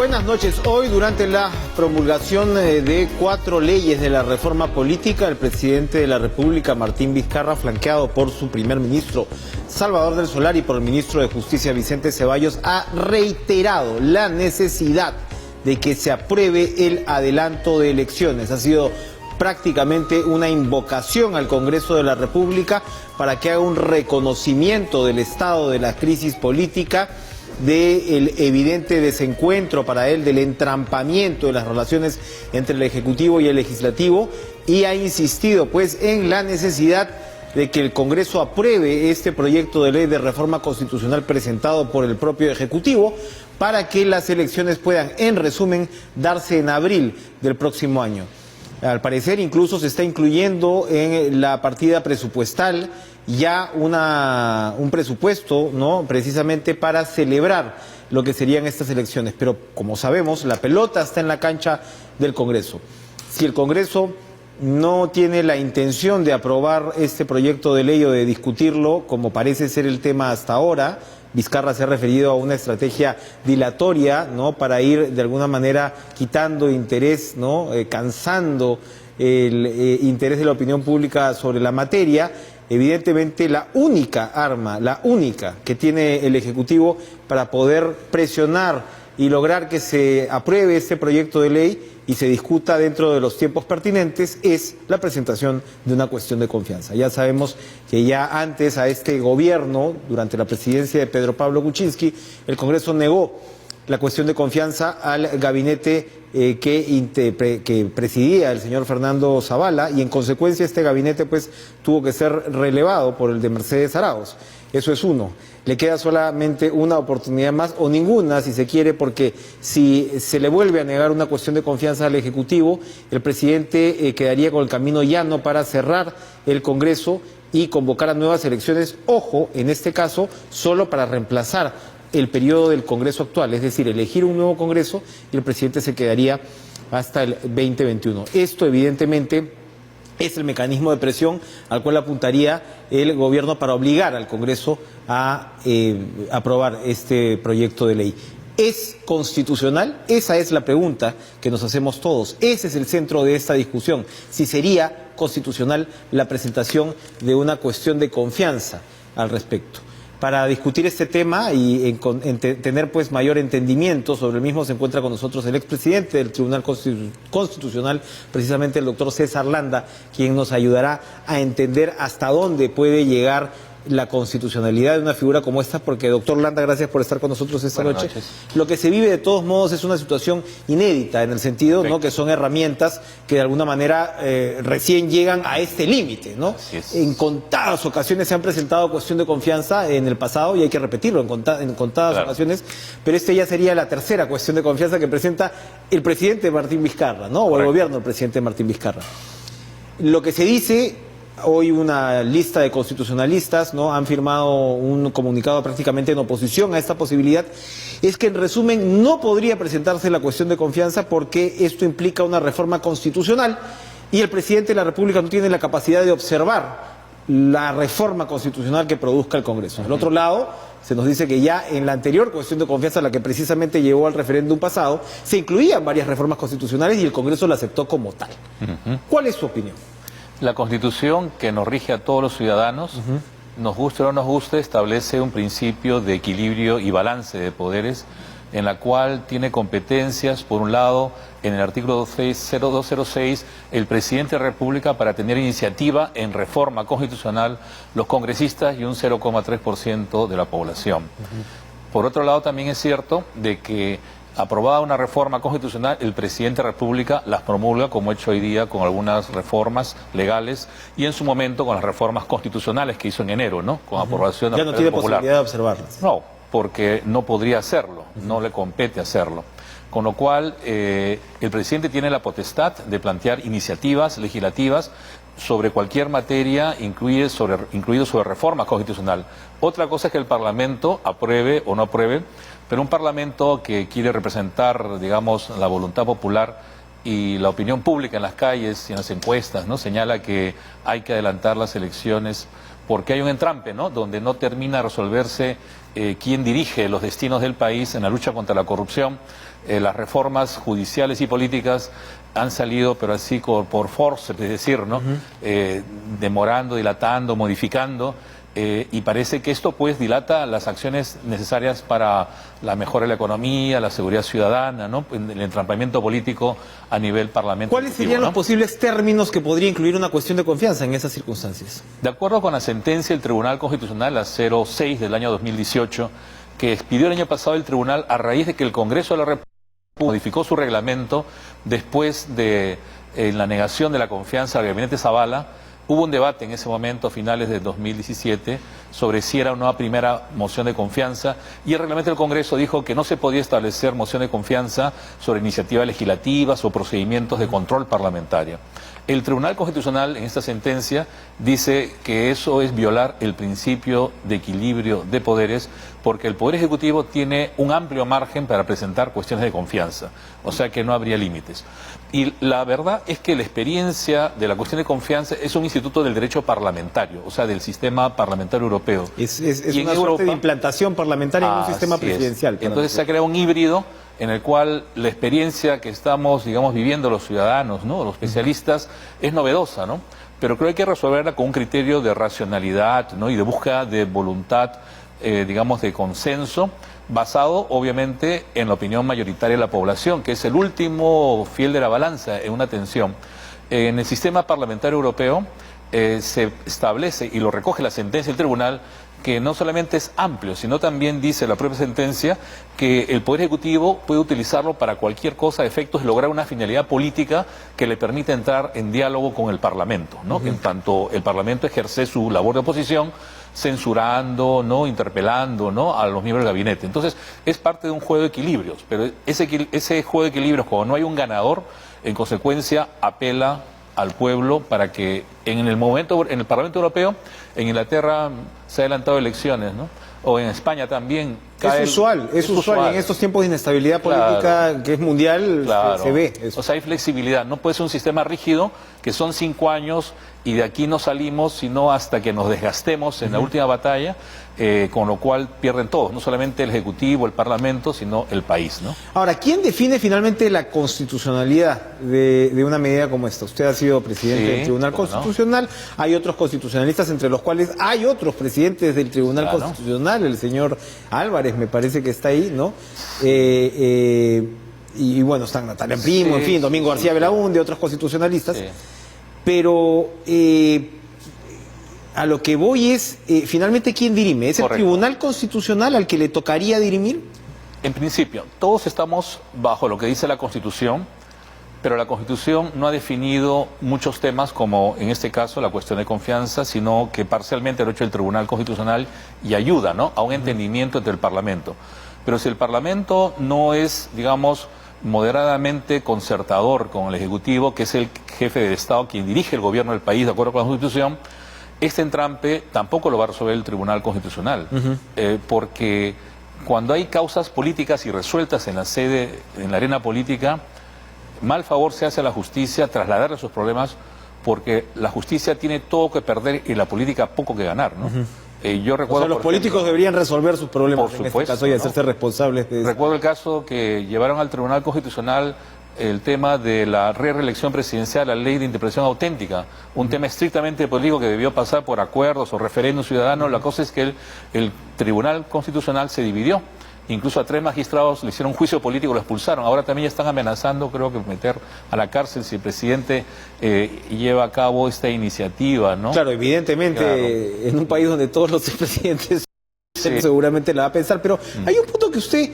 Buenas noches. Hoy, durante la promulgación de 4 leyes de la reforma política, el presidente de la República, Martín Vizcarra, flanqueado por su primer ministro, Salvador del Solar, y por el ministro de Justicia, Vicente Ceballos, ha reiterado la necesidad de que se apruebe el adelanto de elecciones. Ha sido prácticamente una invocación al Congreso de la República para que haga un reconocimiento del estado de la crisis política, del evidente desencuentro para él, del entrampamiento de las relaciones entre el Ejecutivo y el Legislativo, y ha insistido pues en la necesidad de que el Congreso apruebe este proyecto de ley de reforma constitucional presentado por el propio Ejecutivo para que las elecciones puedan, en resumen, darse en abril del próximo año. Al parecer incluso se está incluyendo en la partida presupuestal ya un presupuesto, ¿no?, precisamente para celebrar lo que serían estas elecciones. Pero como sabemos, la pelota está en la cancha del Congreso. Si el Congreso no tiene la intención de aprobar este proyecto de ley o de discutirlo, como parece ser el tema hasta ahora, Vizcarra se ha referido a una estrategia dilatoria, ¿no?, para ir de alguna manera quitando interés, ¿no?, cansando el interés de la opinión pública sobre la materia. Evidentemente la única arma, la única que tiene el Ejecutivo para poder presionar y lograr que se apruebe este proyecto de ley y se discuta dentro de los tiempos pertinentes es la presentación de una cuestión de confianza. Ya sabemos que ya antes a este gobierno, durante la presidencia de Pedro Pablo Kuczynski, el Congreso negó la cuestión de confianza al gabinete que presidía el señor Fernando Zavala, y en consecuencia este gabinete pues tuvo que ser relevado por el de Mercedes Arauz. Eso es uno. Le queda solamente una oportunidad más, o ninguna si se quiere, porque si se le vuelve a negar una cuestión de confianza al Ejecutivo, el presidente quedaría con el camino llano para cerrar el Congreso y convocar a nuevas elecciones, ojo, en este caso, solo para reemplazar el periodo del Congreso actual, es decir, elegir un nuevo Congreso, y el presidente se quedaría hasta el 2021. Esto evidentemente es el mecanismo de presión al cual apuntaría el gobierno para obligar al Congreso a aprobar este proyecto de ley. ¿Es constitucional? Esa es la pregunta que nos hacemos todos. Ese es el centro de esta discusión. Si sería constitucional la presentación de una cuestión de confianza al respecto. Para discutir este tema y tener pues mayor entendimiento sobre el mismo, se encuentra con nosotros el expresidente del Tribunal Constitucional, precisamente el doctor César Landa, quien nos ayudará a entender hasta dónde puede llegar la constitucionalidad de una figura como esta, porque, doctor Landa, gracias por estar con nosotros esta noche. Lo que se vive de todos modos es una situación inédita, en el sentido, ¿no?, que son herramientas que de alguna manera recién llegan a este límite, ¿no? En contadas ocasiones se han presentado cuestión de confianza en el pasado, y hay que repetirlo, en contadas ocasiones, pero esta ya sería la tercera cuestión de confianza que presenta el presidente Martín Vizcarra, ¿no?, o el gobierno del presidente Martín Vizcarra. Lo que se dice hoy, una lista de constitucionalistas, ¿no?, han firmado un comunicado prácticamente en oposición a esta posibilidad, es que en resumen no podría presentarse la cuestión de confianza porque esto implica una reforma constitucional y el presidente de la República no tiene la capacidad de observar la reforma constitucional que produzca el Congreso. Al otro lado, se nos dice que ya en la anterior cuestión de confianza, la que precisamente llevó al referéndum pasado, se incluían varias reformas constitucionales y el Congreso la aceptó como tal. ¿Cuál es su opinión? La Constitución, que nos rige a todos los ciudadanos, nos guste o no nos guste, establece un principio de equilibrio y balance de poderes, en la cual tiene competencias, por un lado, en el artículo 206, el presidente de la República para tener iniciativa en reforma constitucional, los congresistas y un 0,3% de la población. Por otro lado, también es cierto de que, aprobada una reforma constitucional, el presidente de la República las promulga, como ha hecho hoy día con algunas reformas legales, y en su momento con las reformas constitucionales que hizo en enero, ¿no?, con aprobación de ya no tiene posibilidad de observarlas. No, porque no podría hacerlo, no le compete hacerlo. Con lo cual, el presidente tiene la potestad de plantear iniciativas legislativas sobre cualquier materia, incluido sobre reforma constitucional. Otra cosa es que el Parlamento apruebe o no apruebe, pero un Parlamento que quiere representar, digamos, la voluntad popular y la opinión pública en las calles y en las encuestas, ¿no?, señala que hay que adelantar las elecciones porque hay un entrampe, ¿no?, donde no termina de resolverse quién dirige los destinos del país en la lucha contra la corrupción. Las reformas judiciales y políticas han salido, pero así por force, es decir, ¿no? Demorando, dilatando, modificando, y parece que esto pues dilata las acciones necesarias para la mejora de la economía, la seguridad ciudadana, ¿no?, el entrampamiento político a nivel parlamento. ¿Cuáles serían los posibles términos que podría incluir una cuestión de confianza en esas circunstancias? De acuerdo con la sentencia del Tribunal Constitucional, la 06 del año 2018, que expidió el año pasado el Tribunal a raíz de que el Congreso de la República modificó su reglamento después de la negación de la confianza al gabinete Zavala. Hubo un debate en ese momento, a finales de 2017, sobre si era una primera moción de confianza, y el reglamento del Congreso dijo que no se podía establecer moción de confianza sobre iniciativas legislativas o procedimientos de control parlamentario. El Tribunal Constitucional, en esta sentencia, dice que eso es violar el principio de equilibrio de poderes, porque el Poder Ejecutivo tiene un amplio margen para presentar cuestiones de confianza, o sea que no habría límites. Y la verdad es que la experiencia de la cuestión de confianza es un instituto del derecho parlamentario, o sea, del sistema parlamentario europeo. Es una suerte de implantación parlamentaria en un sistema presidencial. Entonces se ha creado un híbrido en el cual la experiencia que estamos, digamos, viviendo los ciudadanos, ¿no?, los especialistas, es novedosa, ¿no? Pero creo que hay que resolverla con un criterio de racionalidad, ¿no?, y de búsqueda de voluntad, digamos, de consenso, basado obviamente en la opinión mayoritaria de la población, que es el último fiel de la balanza en una tensión. En el sistema parlamentario europeo se establece, y lo recoge la sentencia del tribunal, que no solamente es amplio, sino también dice la propia sentencia que el Poder Ejecutivo puede utilizarlo para cualquier cosa a efectos de lograr una finalidad política que le permita entrar en diálogo con el Parlamento, ¿no? En tanto el Parlamento ejerce su labor de oposición, censurando, ¿no?, interpelando, ¿no?, a los miembros del gabinete. Entonces, es parte de un juego de equilibrios, pero ese juego de equilibrios, cuando no hay un ganador, en consecuencia apela al pueblo para que en el Parlamento Europeo, en Inglaterra se han adelantado elecciones, ¿no?, o en España también. Es usual en estos tiempos de inestabilidad política, claro, que es mundial, claro, se ve eso. O sea, hay flexibilidad, no puede ser un sistema rígido, que son 5 años y de aquí no salimos sino hasta que nos desgastemos en la última batalla, con lo cual pierden todos, no solamente el Ejecutivo, el Parlamento, sino el país, ¿no? Ahora, ¿quién define finalmente la constitucionalidad de una medida como esta? Usted ha sido presidente del Tribunal Constitucional, hay otros constitucionalistas, entre los cuales hay otros presidentes del Tribunal Constitucional, el señor Álvarez me parece que está ahí, ¿no? Y bueno, están Natalia Primo, en fin, Domingo García Belaúnde, otros constitucionalistas. Pero a lo que voy es, finalmente, ¿quién dirime? ¿Es el Tribunal Constitucional al que le tocaría dirimir? En principio, todos estamos bajo lo que dice la Constitución, pero la Constitución no ha definido muchos temas, como en este caso la cuestión de confianza, sino que parcialmente lo ha hecho el Tribunal Constitucional y ayuda, ¿no?, a un entendimiento entre el Parlamento. Pero si el Parlamento no es, digamos, moderadamente concertador con el Ejecutivo, que es el jefe del Estado quien dirige el gobierno del país de acuerdo con la Constitución, este entrampe tampoco lo va a resolver el Tribunal Constitucional, porque cuando hay causas políticas irresueltas en la arena política, mal favor se hace a la justicia trasladarle sus problemas, porque la justicia tiene todo que perder y la política poco que ganar, ¿no? Yo recuerdo, los políticos deberían resolver sus problemas, por supuesto, en este caso, y hacerse responsables de eso. Recuerdo el caso que llevaron al Tribunal Constitucional el tema de la reelección presidencial, la ley de interpretación auténtica, un tema estrictamente político que debió pasar por acuerdos o referéndum ciudadano. La cosa es que el Tribunal Constitucional se dividió. Incluso a 3 magistrados le hicieron un juicio político, lo expulsaron. Ahora también ya están amenazando, creo que meter a la cárcel si el presidente lleva a cabo esta iniciativa, ¿no? Claro, evidentemente, en un país donde todos los presidentes seguramente la va a pensar, pero hay un punto que usted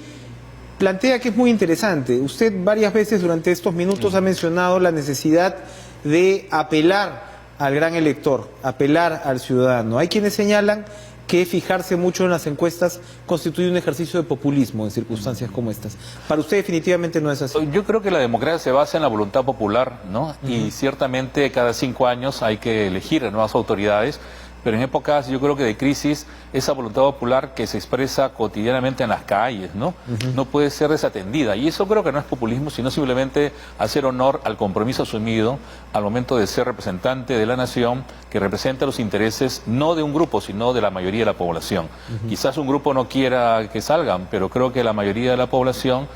plantea que es muy interesante. Usted varias veces durante estos minutos ha mencionado la necesidad de apelar al gran elector, apelar al ciudadano. Hay quienes señalan que fijarse mucho en las encuestas constituye un ejercicio de populismo en circunstancias como estas. Para usted definitivamente no es así. Yo creo que la democracia se basa en la voluntad popular, ¿no? Y ciertamente cada 5 años hay que elegir nuevas autoridades, pero en épocas, yo creo que de crisis, esa voluntad popular que se expresa cotidianamente en las calles, ¿no? No puede ser desatendida. Y eso creo que no es populismo, sino simplemente hacer honor al compromiso asumido al momento de ser representante de la nación, que representa los intereses no de un grupo, sino de la mayoría de la población. Quizás un grupo no quiera que salgan, pero creo que la mayoría de la población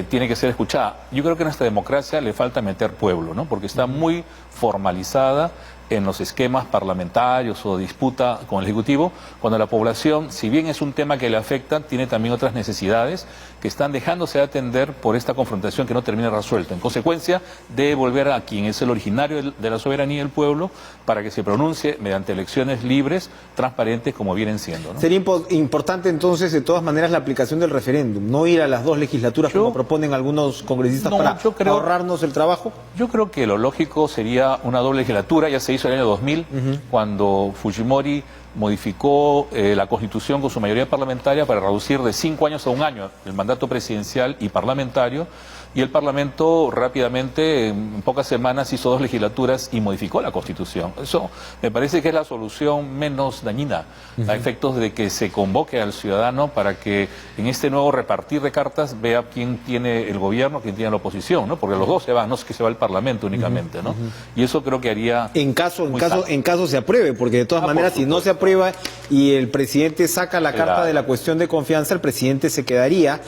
tiene que ser escuchada. Yo creo que a nuestra democracia le falta meter pueblo, ¿no? Porque está muy formalizada en los esquemas parlamentarios o disputa con el Ejecutivo, cuando la población, si bien es un tema que le afecta, tiene también otras necesidades que están dejándose de atender por esta confrontación que no termina resuelta. En consecuencia, debe volver a quien es el originario de la soberanía del pueblo para que se pronuncie mediante elecciones libres, transparentes, como vienen siendo, ¿no? Sería importante entonces, de todas maneras, la aplicación del referéndum, no ir a las 2 legislaturas como proponen algunos congresistas para ahorrarnos el trabajo. Yo creo que lo lógico sería una doble legislatura. Ya se hizo en el año 2000, cuando Fujimori modificó la Constitución con su mayoría parlamentaria para reducir de 5 años a 1 año el mandato presidencial y parlamentario, y el Parlamento rápidamente, en pocas semanas, hizo 2 legislaturas y modificó la Constitución. Eso me parece que es la solución menos dañina, a efectos de que se convoque al ciudadano para que en este nuevo repartir de cartas vea quién tiene el gobierno, quién tiene la oposición, ¿no? Porque los dos se van, no es que se va el Parlamento únicamente, ¿no? Y eso creo que haría... En caso se apruebe, porque de todas maneras, si no se aprueba y el presidente saca la carta de la cuestión de confianza, el presidente se quedaría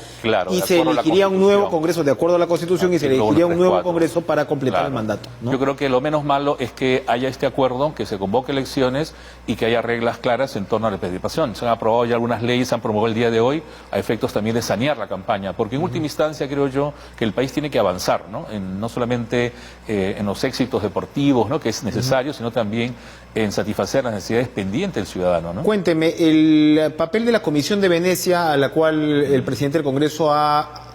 y se elegiría un nuevo Congreso de acuerdo a la Constitución y se elegiría un nuevo Congreso para completar el mandato, ¿no? Yo creo que lo menos malo es que haya este acuerdo, que se convoque elecciones y que haya reglas claras en torno a la participación. Se han aprobado ya algunas leyes, se han promovido el día de hoy a efectos también de sanear la campaña, porque en última instancia creo yo que el país tiene que avanzar, ¿no? No solamente en los éxitos deportivos, ¿no?, que es necesario, sino también en satisfacer las necesidades pendientes del ciudadano, ¿no? Cuénteme, el papel de la Comisión de Venecia, a la cual el presidente del Congreso ha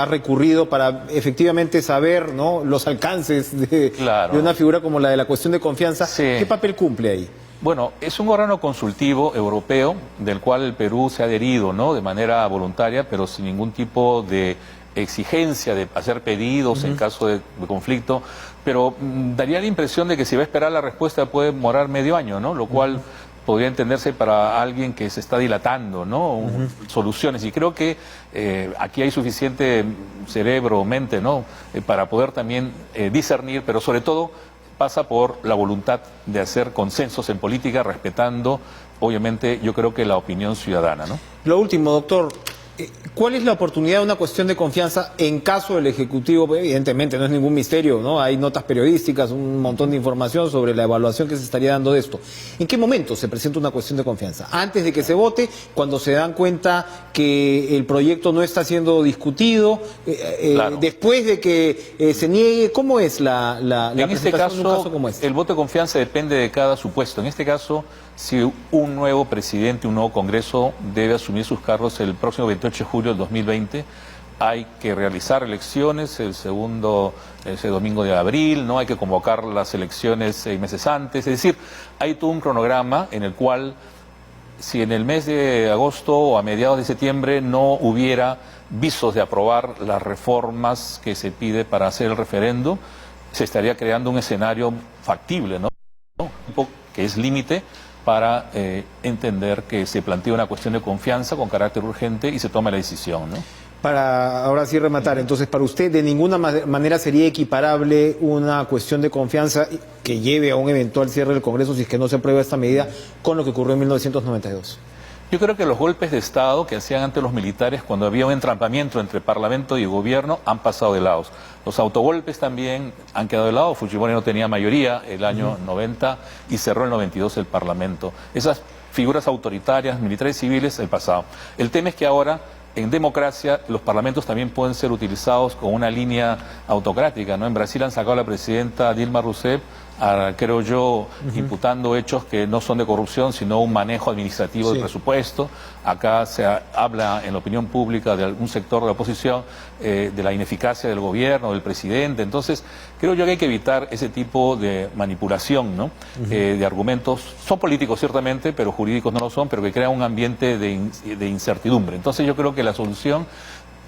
recurrido para efectivamente saber, ¿no?, los alcances de una figura como la de la cuestión de confianza. ¿Qué papel cumple ahí? Bueno, es un órgano consultivo europeo del cual el Perú se ha adherido, ¿no?, de manera voluntaria, pero sin ningún tipo de exigencia de hacer pedidos en caso de conflicto, pero daría la impresión de que si va a esperar la respuesta puede demorar medio año, ¿no?, lo cual podría entenderse para alguien que se está dilatando, ¿no? Soluciones. Y creo que aquí hay suficiente cerebro, mente, ¿no?, para poder también discernir, pero sobre todo pasa por la voluntad de hacer consensos en política, respetando, obviamente, yo creo que la opinión ciudadana, ¿no? Lo último, doctor. ¿Cuál es la oportunidad de una cuestión de confianza en caso del Ejecutivo? Pues evidentemente no es ningún misterio, ¿no? Hay notas periodísticas, un montón de información sobre la evaluación que se estaría dando de esto. ¿En qué momento se presenta una cuestión de confianza? ¿Antes de que se vote? ¿Cuando se dan cuenta que el proyecto no está siendo discutido? ¿Después de que se niegue? ¿Cómo es la en este caso, de un caso como este? El voto de confianza depende de cada supuesto. En este caso, si un nuevo presidente, un nuevo Congreso debe asumir sus cargos el próximo 28 de julio del 2020, hay que realizar elecciones ese domingo de abril, ¿no? Hay que convocar las elecciones 6 meses antes. Es decir, hay todo un cronograma en el cual, si en el mes de agosto o a mediados de septiembre no hubiera visos de aprobar las reformas que se pide para hacer el referendo, se estaría creando un escenario factible, ¿no?, que es límite para entender que se plantea una cuestión de confianza con carácter urgente y se tome la decisión, ¿no? Para ahora sí rematar, entonces, para usted de ninguna manera sería equiparable una cuestión de confianza que lleve a un eventual cierre del Congreso, si es que no se aprueba esta medida, con lo que ocurrió en 1992. Yo creo que los golpes de Estado que hacían ante los militares cuando había un entrampamiento entre Parlamento y Gobierno han pasado de lado. Los autogolpes también han quedado de lado. Fujimori no tenía mayoría el año 90 y cerró el 92 el Parlamento. Esas figuras autoritarias, militares y civiles, el pasado. El tema es que ahora, en democracia, los parlamentos también pueden ser utilizados con una línea autocrática, ¿no? En Brasil han sacado a la presidenta Dilma Rousseff, creo yo, imputando hechos que no son de corrupción, sino un manejo administrativo del presupuesto. Acá se habla en la opinión pública de algún sector de la oposición de la ineficacia del gobierno, del presidente. Entonces, creo yo que hay que evitar ese tipo de manipulación, ¿no? De argumentos. Son políticos, ciertamente, pero jurídicos no lo son, pero que crean un ambiente de incertidumbre. Entonces, yo creo que la solución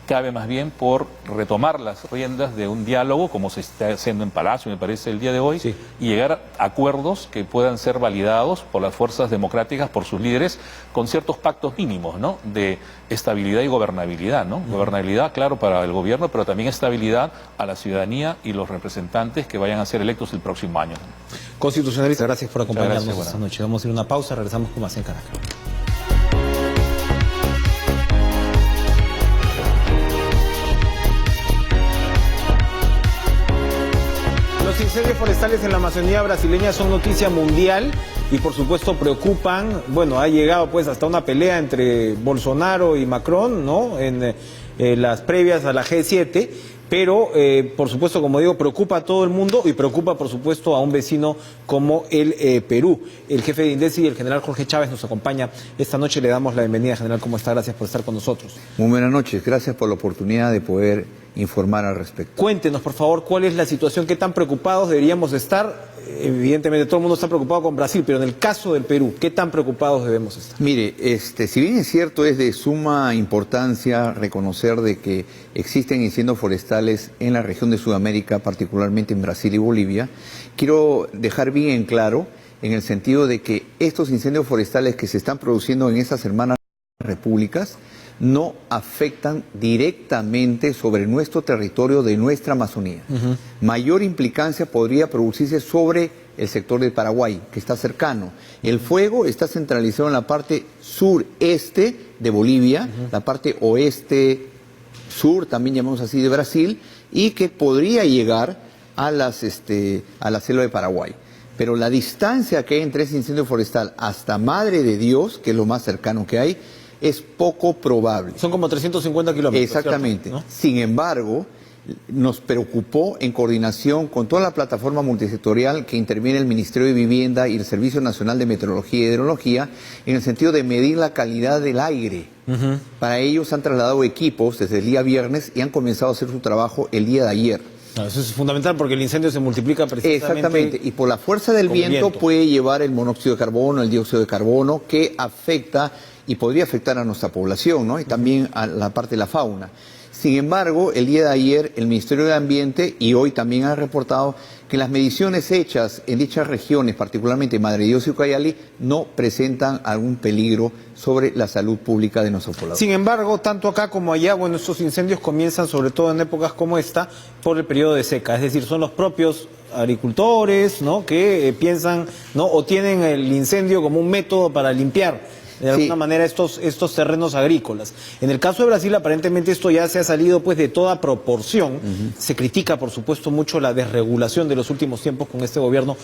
cabe más bien por retomar las riendas de un diálogo, como se está haciendo en Palacio, me parece, el día de hoy, Sí. y llegar a acuerdos que puedan ser validados por las fuerzas democráticas, por sus líderes, con ciertos pactos mínimos, ¿no?, de estabilidad y gobernabilidad, ¿no? Gobernabilidad, claro, para el gobierno, pero también estabilidad a la ciudadanía y los representantes que vayan a ser electos el próximo año. Constitucionalista, gracias por acompañarnos Gracias, esta noche. Vamos a ir a una pausa, regresamos con más en Caracas. Los incendios forestales en la Amazonía brasileña son noticia mundial y por supuesto preocupan. Bueno, ha llegado pues hasta una pelea entre Bolsonaro y Macron, ¿no?, en las previas a la G7, pero por supuesto, como digo, preocupa a todo el mundo y preocupa por supuesto a un vecino como el Perú. El jefe de INDECI, el general Jorge Chávez, nos acompaña esta noche. Le damos la bienvenida, general. ¿Cómo está? Gracias por estar con nosotros. Muy buenas noches, gracias por la oportunidad de poder informar al respecto. Cuéntenos, por favor, cuál es la situación, qué tan preocupados deberíamos estar. Evidentemente todo el mundo está preocupado con Brasil, pero en el caso del Perú, ¿qué tan preocupados debemos estar? Mire, si bien es cierto, es de suma importancia reconocer de que existen incendios forestales en la región de Sudamérica, particularmente en Brasil y Bolivia, quiero dejar bien en claro en el sentido de que estos incendios forestales que se están produciendo en estas hermanas repúblicas no afectan directamente sobre nuestro territorio de nuestra Amazonía. Mayor implicancia podría producirse sobre el sector del Paraguay, que está cercano. El fuego está centralizado en la parte sureste de Bolivia, la parte oeste-sur, también llamamos así, de Brasil, y que podría llegar a la selva de Paraguay. Pero la distancia que hay entre ese incendio forestal hasta Madre de Dios, que es lo más cercano que hay, es poco probable. Son como 350 kilómetros. Exactamente. ¿Cierto? ¿No? Sin embargo, nos preocupó en coordinación con toda la plataforma multisectorial que interviene el Ministerio de Vivienda y el Servicio Nacional de Meteorología y Hidrología en el sentido de medir la calidad del aire. Para ellos han trasladado equipos desde el día viernes y han comenzado a hacer su trabajo el día de ayer. Eso es fundamental porque el incendio se multiplica precisamente. Exactamente, y por la fuerza del viento puede llevar el monóxido de carbono, el dióxido de carbono, que afecta y podría afectar a nuestra población, ¿no?, y también a la parte de la fauna. Sin embargo, el día de ayer el Ministerio de Ambiente y hoy también ha reportado que las mediciones hechas en dichas regiones, particularmente Madre de Dios y Ucayali, no presentan algún peligro sobre la salud pública de nuestra población. Sin embargo, tanto acá como allá, bueno, estos incendios comienzan sobre todo en épocas como esta por el periodo de seca, es decir, son los propios agricultores, ¿no?, que piensan, ¿no?, o tienen el incendio como un método para limpiar de alguna manera estos terrenos agrícolas. En el caso de Brasil, aparentemente esto ya se ha salido pues de toda proporción. Se critica, por supuesto, mucho la desregulación de los últimos tiempos con este gobierno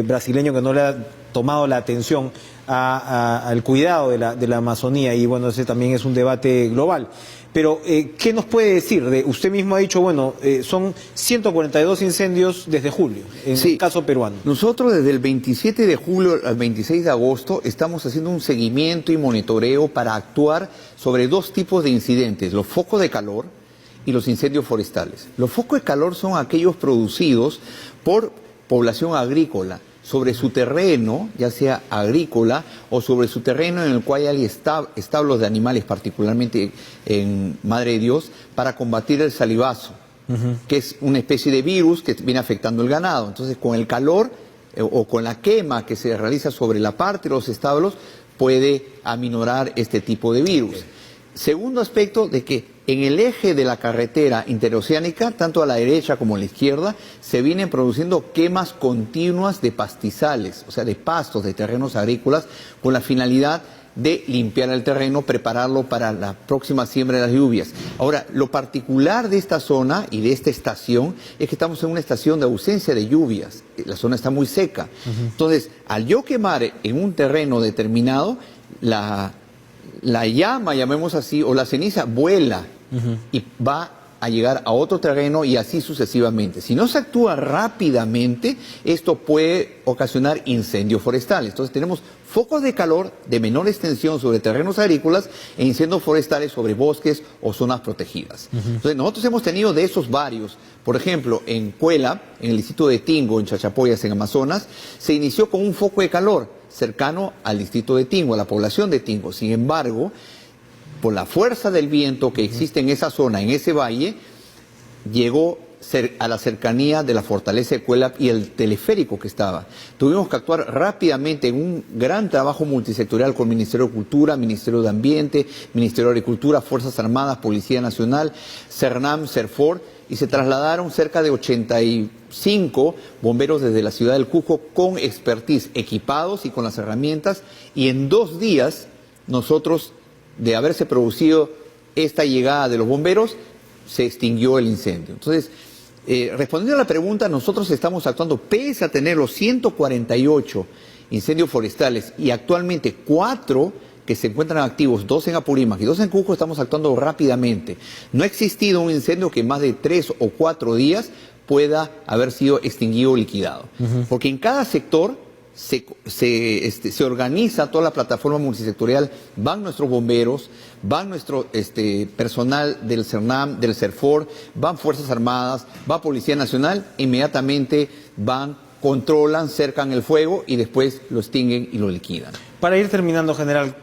brasileño que no le ha tomado la atención al cuidado de la Amazonía, y bueno, ese también es un debate global. Pero, ¿qué nos puede decir? Usted mismo ha dicho, bueno, son 142 incendios desde julio, en el caso peruano. Nosotros desde el 27 de julio al 26 de agosto estamos haciendo un seguimiento y monitoreo para actuar sobre dos tipos de incidentes, los focos de calor y los incendios forestales. Los focos de calor son aquellos producidos por población agrícola, sobre su terreno, ya sea agrícola o sobre su terreno en el cual hay establos de animales, particularmente en Madre de Dios, para combatir el salivazo, que es una especie de virus que viene afectando el ganado. Entonces, con el calor o con la quema que se realiza sobre la parte de los establos, puede aminorar este tipo de virus. Segundo aspecto, de que en el eje de la carretera interoceánica, tanto a la derecha como a la izquierda, se vienen produciendo quemas continuas de pastizales, o sea, de pastos, de terrenos agrícolas, con la finalidad de limpiar el terreno, prepararlo para la próxima siembra de las lluvias. Ahora, lo particular de esta zona y de esta estación es que estamos en una estación de ausencia de lluvias. La zona está muy seca. Entonces, al yo quemar en un terreno determinado, la llama, llamemos así, o la ceniza vuela y va a llegar a otro terreno y así sucesivamente. Si no se actúa rápidamente, esto puede ocasionar incendios forestales. Entonces tenemos focos de calor de menor extensión sobre terrenos agrícolas e incendios forestales sobre bosques o zonas protegidas. Entonces nosotros hemos tenido de esos varios. Por ejemplo, en Cuela, en el distrito de Tingo, en Chachapoyas, en Amazonas, se inició con un foco de calor cercano al distrito de Tingo, a la población de Tingo. Sin embargo, por la fuerza del viento que existe en esa zona, en ese valle, llegó a la cercanía de la fortaleza de Cuelap y el teleférico que estaba. Tuvimos que actuar rápidamente en un gran trabajo multisectorial con el Ministerio de Cultura, Ministerio de Ambiente, Ministerio de Agricultura, Fuerzas Armadas, Policía Nacional, CERNAM, CERFOR, y se trasladaron cerca de 85 bomberos desde la ciudad del Cusco con expertise, equipados y con las herramientas, y en 2 días nosotros, de haberse producido esta llegada de los bomberos, se extinguió el incendio. Entonces, respondiendo a la pregunta, nosotros estamos actuando, pese a tener los 148 incendios forestales y actualmente 4 que se encuentran activos, 2 en Apurímac y 2 en Cusco, estamos actuando rápidamente. No ha existido un incendio que en más de 3 o 4 días pueda haber sido extinguido o liquidado. Porque en cada sector se organiza toda la plataforma multisectorial, van nuestros bomberos, van nuestro personal del CERNAM, del CERFOR, van Fuerzas Armadas, va Policía Nacional, inmediatamente van, controlan, cercan el fuego y después lo extinguen y lo liquidan. Para ir terminando, general,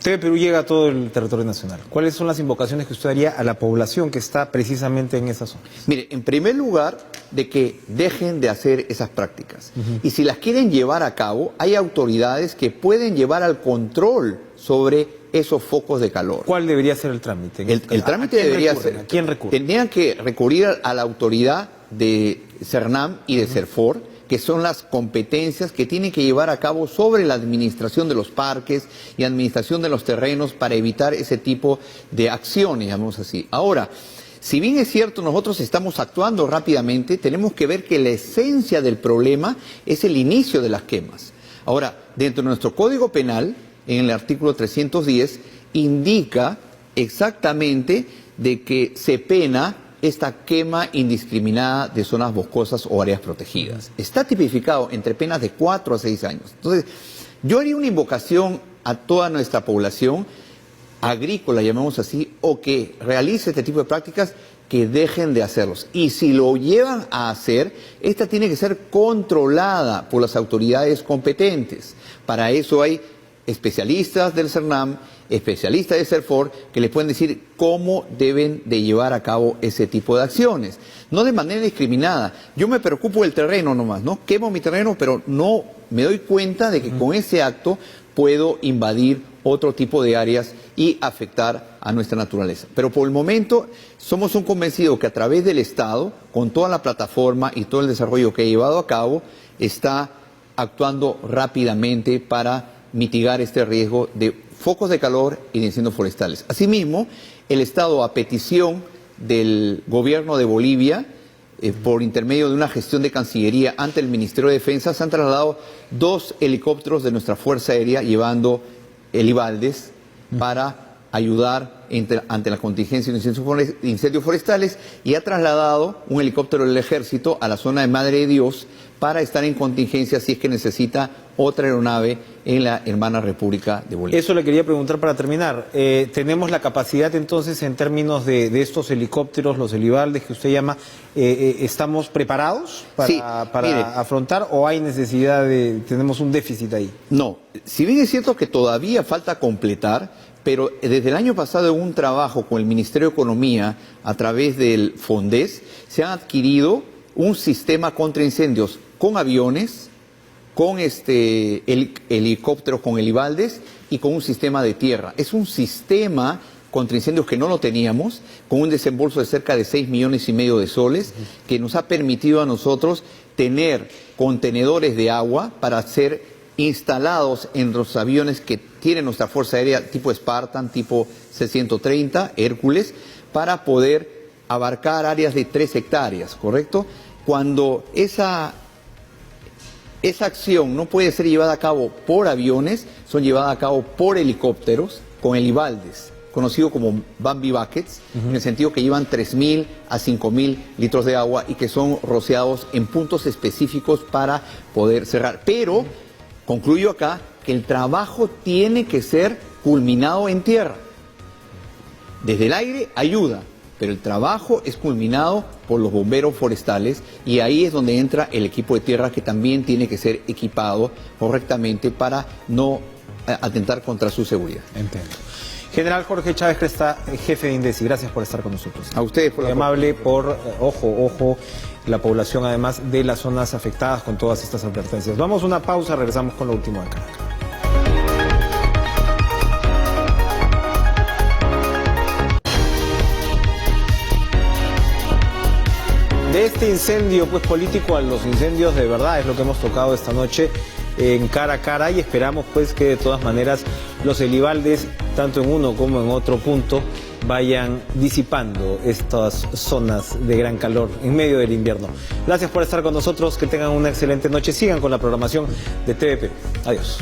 TV Perú llega a todo el territorio nacional. ¿Cuáles son las invocaciones que usted haría a la población que está precisamente en esa zona? Mire, en primer lugar, de que dejen de hacer esas prácticas. Y si las quieren llevar a cabo, hay autoridades que pueden llevar al control sobre esos focos de calor. ¿Cuál debería ser el trámite? El trámite debería ser... ¿A quién recurre? Tendrían que recurrir a la autoridad de CERNAM y de CERFOR, que son las competencias que tienen que llevar a cabo sobre la administración de los parques y administración de los terrenos para evitar ese tipo de acciones, llamamos así. Ahora, si bien es cierto, nosotros estamos actuando rápidamente, tenemos que ver que la esencia del problema es el inicio de las quemas. Ahora, dentro de nuestro Código Penal, en el artículo 310, indica exactamente de que se pena esta quema indiscriminada de zonas boscosas o áreas protegidas. Está tipificado entre penas de 4 a 6 años. Entonces, yo haría una invocación a toda nuestra población agrícola, llamemos así, o que realice este tipo de prácticas, que dejen de hacerlos. Y si lo llevan a hacer, esta tiene que ser controlada por las autoridades competentes. Para eso hay especialistas del CERNAM, especialistas de CERFOR, que les pueden decir cómo deben de llevar a cabo ese tipo de acciones. No de manera discriminada. Yo me preocupo del terreno nomás, ¿no? Quemo mi terreno, pero no me doy cuenta de que con ese acto puedo invadir otro tipo de áreas y afectar a nuestra naturaleza. Pero por el momento somos un convencido que a través del Estado, con toda la plataforma y todo el desarrollo que ha llevado a cabo, está actuando rápidamente para mitigar este riesgo de focos de calor y de incendios forestales. Asimismo, el Estado, a petición del gobierno de Bolivia, por intermedio de una gestión de Cancillería ante el Ministerio de Defensa, se han trasladado 2 helicópteros de nuestra Fuerza Aérea llevando helibaldes para ayudar ante la contingencia de incendios forestales, y ha trasladado un helicóptero del Ejército a la zona de Madre de Dios para estar en contingencia si es que necesita otra aeronave en la hermana República de Bolivia. Eso le quería preguntar para terminar. ¿Tenemos la capacidad entonces en términos de estos helicópteros, los helibaldes que usted llama, estamos preparados para afrontar, o hay necesidad tenemos un déficit ahí? No, si bien es cierto que todavía falta completar, pero desde el año pasado en un trabajo con el Ministerio de Economía a través del FONDES se han adquirido un sistema contra incendios con aviones, con helicópteros con helibaldes y con un sistema de tierra. Es un sistema contra incendios que no lo teníamos, con un desembolso de cerca de 6,5 millones de soles, que nos ha permitido a nosotros tener contenedores de agua para ser instalados en los aviones que tiene nuestra Fuerza Aérea tipo Spartan, tipo C-130, Hércules, para poder abarcar áreas de 3 hectáreas, ¿correcto? Cuando esa acción no puede ser llevada a cabo por aviones, son llevadas a cabo por helicópteros con helibaldes, conocido como Bambi Buckets, en el sentido que llevan 3,000 a 5,000 litros de agua y que son rociados en puntos específicos para poder cerrar. Pero concluyo acá que el trabajo tiene que ser culminado en tierra. Desde el aire ayuda, pero el trabajo es culminado por los bomberos forestales, y ahí es donde entra el equipo de tierra, que también tiene que ser equipado correctamente para no atentar contra su seguridad. Entiendo. General Jorge Chávez Cresta, jefe de INDECI, gracias por estar con nosotros. A ustedes por la Muy amable por, ojo, la población además de las zonas afectadas con todas estas advertencias. Vamos a una pausa, regresamos con lo último de Caracas. De este incendio político a los incendios de verdad es lo que hemos tocado esta noche en Cara a Cara, y esperamos que de todas maneras los Elibaldes, tanto en uno como en otro punto, vayan disipando estas zonas de gran calor en medio del invierno. Gracias por estar con nosotros, que tengan una excelente noche, sigan con la programación de TVP. Adiós.